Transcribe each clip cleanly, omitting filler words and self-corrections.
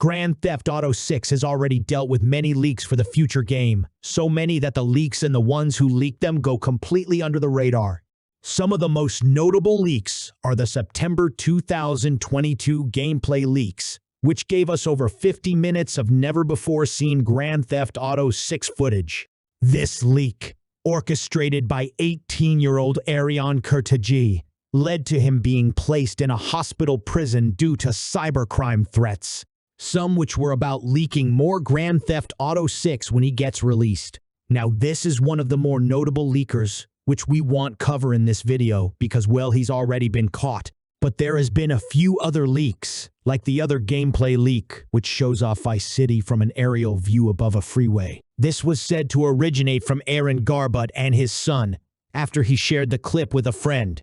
Grand Theft Auto 6 has already dealt with many leaks for the future game, so many that the leaks and the ones who leaked them go completely under the radar. Some of the most notable leaks are the September 2022 gameplay leaks, which gave us over 50 minutes of never-before-seen Grand Theft Auto 6 footage. This leak, orchestrated by 18-year-old Arion Kurtaj, led to him being placed in a hospital prison due to cybercrime threats, some which were about leaking more Grand Theft Auto 6 when he gets released. Now this is one of the more notable leakers, which we won't cover in this video because, well, he's already been caught. But there has been a few other leaks, like the other gameplay leak, which shows off Vice City from an aerial view above a freeway. This was said to originate from Arion Kurtaj and his son, after he shared the clip with a friend.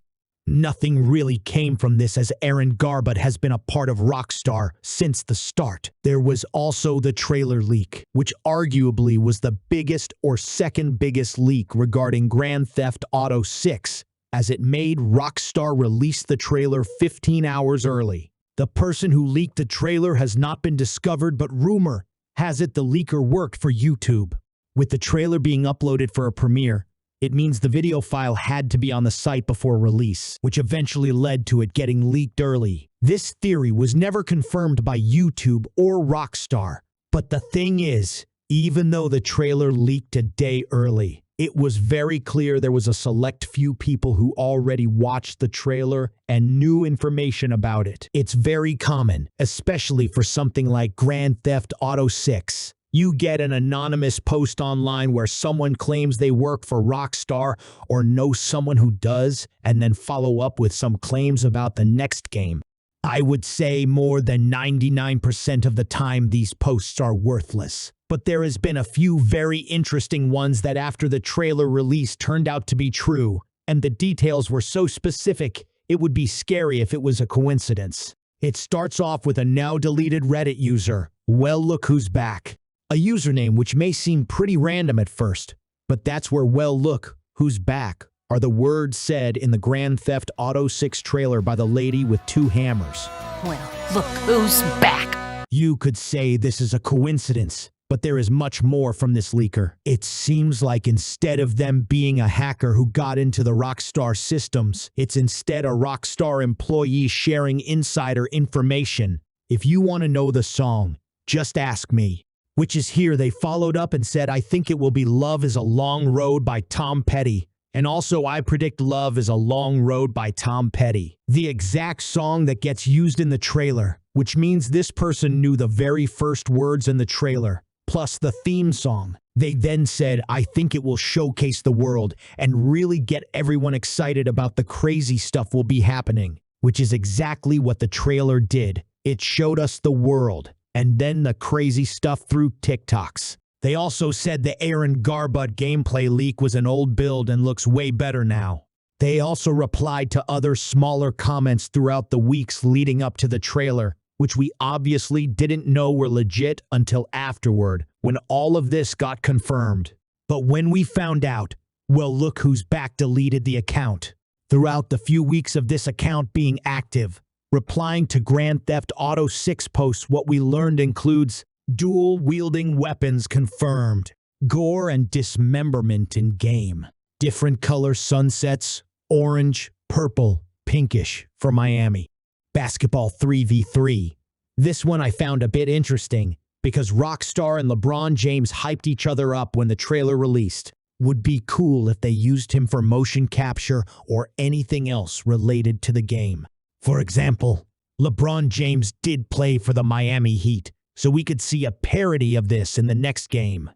Nothing really came from this, as Arion Kurtaj has been a part of Rockstar since the start. There was also the trailer leak, which arguably was the biggest or second biggest leak regarding Grand Theft Auto 6, as it made Rockstar release the trailer 15 hours early. The person who leaked the trailer has not been discovered, but rumor has it the leaker worked for YouTube. With the trailer being uploaded for a premiere, it means the video file had to be on the site before release, which eventually led to it getting leaked early. This theory was never confirmed by YouTube or Rockstar. But the thing is, even though the trailer leaked a day early, it was very clear there was a select few people who already watched the trailer and knew information about it. It's very common, especially for something like Grand Theft Auto 6. You get an anonymous post online where someone claims they work for Rockstar or know someone who does, and then follow up with some claims about the next game. I would say more than 99% of the time these posts are worthless. But there has been a few very interesting ones that after the trailer release turned out to be true, and the details were so specific, it would be scary if it was a coincidence. It starts off with a now-deleted Reddit user, Well Look Who's Back. A username which may seem pretty random at first, but that's where Well Look Who's Back are the words said in the Grand Theft Auto 6 trailer by the lady with two hammers. Well, look who's back. You could say this is a coincidence, but there is much more from this leaker. It seems like instead of them being a hacker who got into the Rockstar systems, it's instead a Rockstar employee sharing insider information. If you want to know the song, just ask me. Which is here they followed up and said, I think it will be Love is a Long Road by Tom Petty. And also, I predict Love is a Long Road by Tom Petty. The exact song that gets used in the trailer, which means this person knew the very first words in the trailer, plus the theme song. They then said, I think it will showcase the world and really get everyone excited about the crazy stuff will be happening, which is exactly what the trailer did. It showed us the world, and then the crazy stuff through TikToks. They also said the Arion Kurtaj gameplay leak was an old build and looks way better now. They also replied to other smaller comments throughout the weeks leading up to the trailer, which we obviously didn't know were legit until afterward, when all of this got confirmed. But when we found out, Well Look Who's Back deleted the account. Throughout the few weeks of this account being active, replying to Grand Theft Auto 6 posts, what we learned includes dual-wielding weapons confirmed, gore and dismemberment in game, different color sunsets, orange, purple, pinkish for Miami, basketball 3v3. This one I found a bit interesting because Rockstar and LeBron James hyped each other up when the trailer released. Would be cool if they used him for motion capture or anything else related to the game. For example, LeBron James did play for the Miami Heat, so we could see a parody of this in the next game.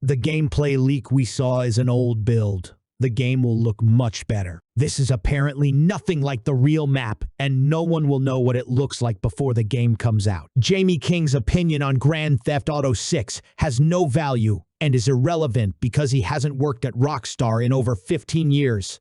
The gameplay leak we saw is an old build. The game will look much better. This is apparently nothing like the real map, and no one will know what it looks like before the game comes out. Jamie King's opinion on Grand Theft Auto 6 has no value and is irrelevant because he hasn't worked at Rockstar in over 15 years.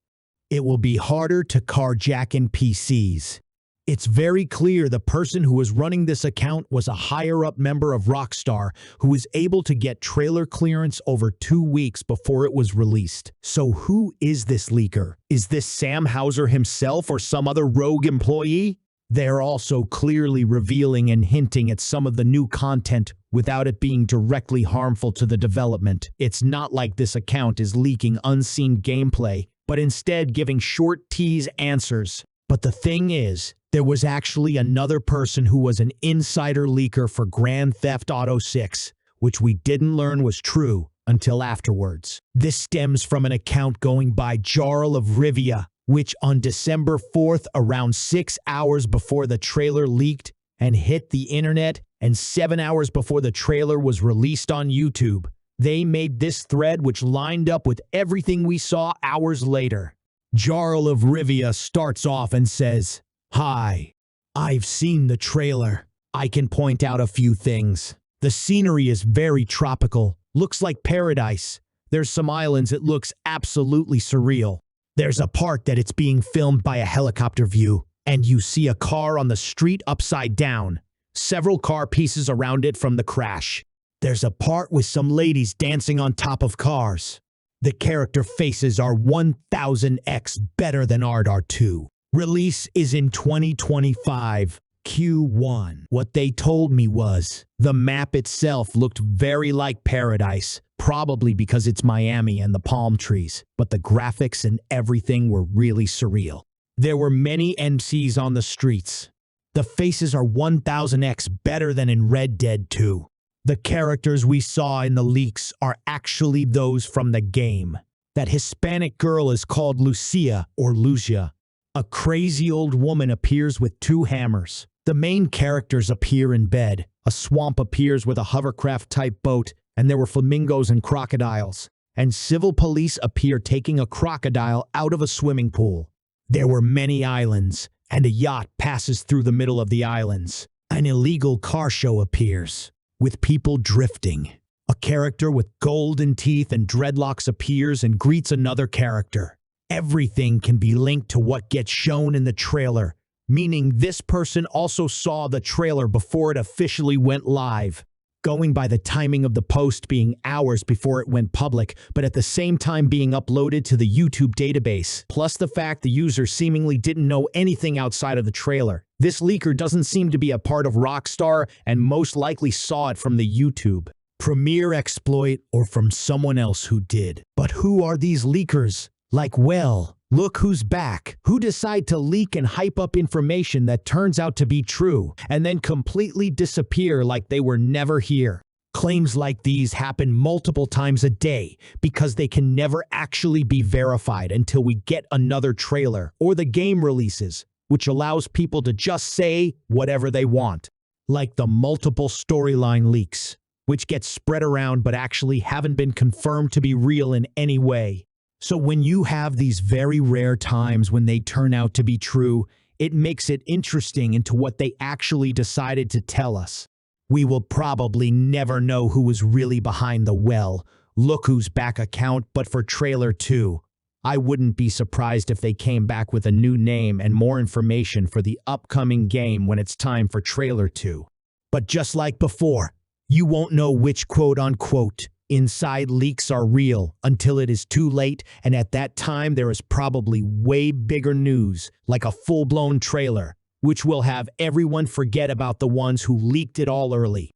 It will be harder to carjack in PCs. It's very clear the person who was running this account was a higher-up member of Rockstar who was able to get trailer clearance over 2 weeks before it was released. So who is this leaker? Is this Sam Hauser himself or some other rogue employee? They're also clearly revealing and hinting at some of the new content without it being directly harmful to the development. It's not like this account is leaking unseen gameplay, but instead giving short tease answers. But the thing is, there was actually another person who was an insider leaker for Grand Theft Auto 6, which we didn't learn was true until afterwards. This stems from an account going by Jarl of Rivia, which on December 4th, around 6 hours before the trailer leaked and hit the internet, and 7 hours before the trailer was released on YouTube, they made this thread which lined up with everything we saw hours later. Jarl of Rivia starts off and says, "Hi, I've seen the trailer. I can point out a few things. The scenery is very tropical, looks like paradise. There's some islands, it looks absolutely surreal. There's a part that it's being filmed by a helicopter view, and you see a car on the street upside down, several car pieces around it from the crash. There's a part with some ladies dancing on top of cars. The character faces are 1000x better than RDR2. Release is in 2025, Q1. What they told me was, the map itself looked very like paradise, probably because it's Miami and the palm trees, but the graphics and everything were really surreal. There were many NPCs on the streets. The faces are 1000x better than in Red Dead 2. The characters we saw in the leaks are actually those from the game. That Hispanic girl is called Lucia or Lucia. A crazy old woman appears with 2 hammers. The main characters appear in bed. A swamp appears with a hovercraft-type boat, and there were flamingos and crocodiles. And civil police appear taking a crocodile out of a swimming pool. There were many islands, and a yacht passes through the middle of the islands. An illegal car show appears, with people drifting. A character with golden teeth and dreadlocks appears and greets another character. Everything can be linked to what gets shown in the trailer, meaning this person also saw the trailer before it officially went live, going by the timing of the post being hours before it went public, but at the same time being uploaded to the YouTube database, plus the fact the user seemingly didn't know anything outside of the trailer. This leaker doesn't seem to be a part of Rockstar and most likely saw it from the YouTube Premiere exploit or from someone else who did. But who are these leakers? Like, well, look who's back. Who decide to leak and hype up information that turns out to be true and then completely disappear like they were never here. Claims like these happen multiple times a day because they can never actually be verified until we get another trailer or the game releases, which allows people to just say whatever they want. Like the multiple storyline leaks, which get spread around but actually haven't been confirmed to be real in any way. So when you have these very rare times when they turn out to be true, it makes it interesting into what they actually decided to tell us. We will probably never know who was really behind the well, look who's back account, but for trailer 2, I wouldn't be surprised if they came back with a new name and more information for the upcoming game when it's time for trailer 2. But just like before, you won't know which quote-unquote inside leaks are real until it is too late, and at that time there is probably way bigger news, like a full-blown trailer, which will have everyone forget about the ones who leaked it all early.